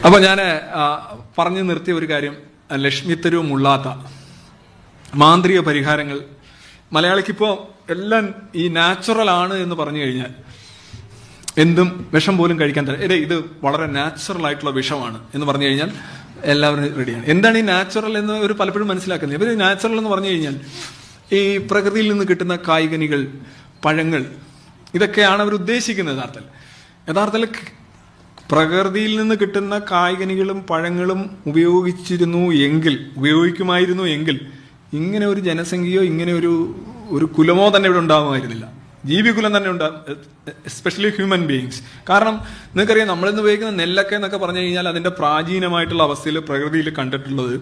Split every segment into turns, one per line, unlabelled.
അപ്പോൾ ഞാൻ പറഞ്ഞു നിർത്തിയ ഒരു കാര്യം, ലക്ഷ്മിത്തരവും മുള്ളാത്ത മാന്ത്രിക പരിഹാരങ്ങൾ മലയാളിക്കിപ്പോൾ എല്ലാം ഈ നാച്ചുറൽ ആണ് എന്ന് പറഞ്ഞു കഴിഞ്ഞാൽ എന്തും വിഷം പോലും കഴിക്കാൻ തരാം. ഇത് വളരെ നാച്ചുറൽ ആയിട്ടുള്ള വിഷമാണ് എന്ന് പറഞ്ഞു കഴിഞ്ഞാൽ എല്ലാവരും റെഡിയാണ്. എന്താണ് ഈ നാച്ചുറൽ എന്ന് ഒരു പലപ്പോഴും മനസ്സിലാക്കുന്നത്? ഇവർ നാച്ചുറൽ എന്ന് പറഞ്ഞു കഴിഞ്ഞാൽ ഈ പ്രകൃതിയിൽ നിന്ന് കിട്ടുന്ന കായ്കനികൾ, പഴങ്ങൾ, ഇതൊക്കെയാണ് അവർ ഉദ്ദേശിക്കുന്നത്. യഥാർത്ഥത്തിൽ പ്രകൃതിയിൽ നിന്ന് കിട്ടുന്ന കായ്കനികളും പഴങ്ങളും ഉപയോഗിക്കുമായിരുന്നു എങ്കിൽ ഇങ്ങനെ ഒരു ജനസംഖ്യയോ ഇങ്ങനെ ഒരു കുലമോ തന്നെ ഇവിടെ ഉണ്ടാകുമായിരുന്നില്ല. ജീവികുലം തന്നെ ഉണ്ടാകും, എസ്പെഷ്യലി ഹ്യൂമൻ ബീയിങ്സ്. കാരണം നിങ്ങൾക്കറിയാം, നമ്മളിന്ന് ഉപയോഗിക്കുന്ന നെല്ലൊക്കെ എന്നൊക്കെ പറഞ്ഞു കഴിഞ്ഞാൽ അതിന്റെ പ്രാചീനമായിട്ടുള്ള അവസ്ഥയിൽ പ്രകൃതിയിൽ കണ്ടിട്ടുള്ളത്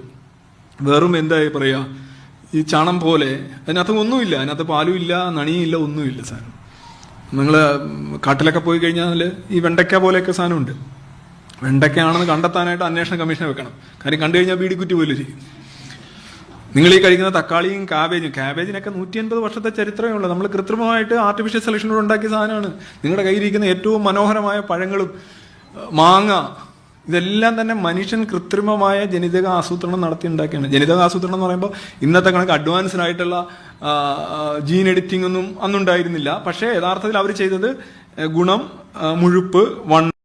വെറും എന്താ പറയുക, ഈ ചണം പോലെ. അതിനകത്ത് ഒന്നുമില്ല, അതിനകത്ത് പാലും ഇല്ല, നണിയില്ല, ഒന്നുമില്ല സാധനം. നിങ്ങൾ കാട്ടിലൊക്കെ പോയി കഴിഞ്ഞാൽ ഈ വെണ്ടയ്ക്ക പോലെയൊക്കെ സാധനമുണ്ട്. വെണ്ടയ്ക്കയാണെന്ന് കണ്ടെത്താനായിട്ട് അന്വേഷണ കമ്മീഷനെ വെക്കണം. കാര്യം കണ്ടു കഴിഞ്ഞാൽ ബീഡിക്കുറ്റി പോലും ഇരിക്കും. നിങ്ങൾ ഈ കഴിക്കുന്ന തക്കാളിയും ക്യാബേജിനൊക്കെ 150 വർഷത്തെ ചരിത്രമേ ഉള്ളൂ. നമ്മൾ കൃത്രിമമായിട്ട് ആർട്ടിഫിഷ്യൽ സെലക്ഷനോട് ഉണ്ടാക്കിയ സാധനമാണ്. നിങ്ങളുടെ കയ്യിലിരിക്കുന്ന ഏറ്റവും മനോഹരമായ പഴങ്ങളും മാങ്ങ, ഇതെല്ലാം തന്നെ മനുഷ്യൻ കൃത്രിമമായ ജനിതക ആസൂത്രണം നടത്തി ഉണ്ടാക്കിയാണ്. ജനിതക ആസൂത്രണം എന്ന് പറയുമ്പോൾ ഇന്നത്തെ കണക്ക് അഡ്വാൻസ്ഡ് ആയിട്ടുള്ള ജീൻ എഡിറ്റിംഗ് ഒന്നും അന്നുണ്ടായിരുന്നില്ല. പക്ഷേ യഥാർത്ഥത്തിൽ അവർ ചെയ്തത് ഗുണം, മുഴുപ്പ്,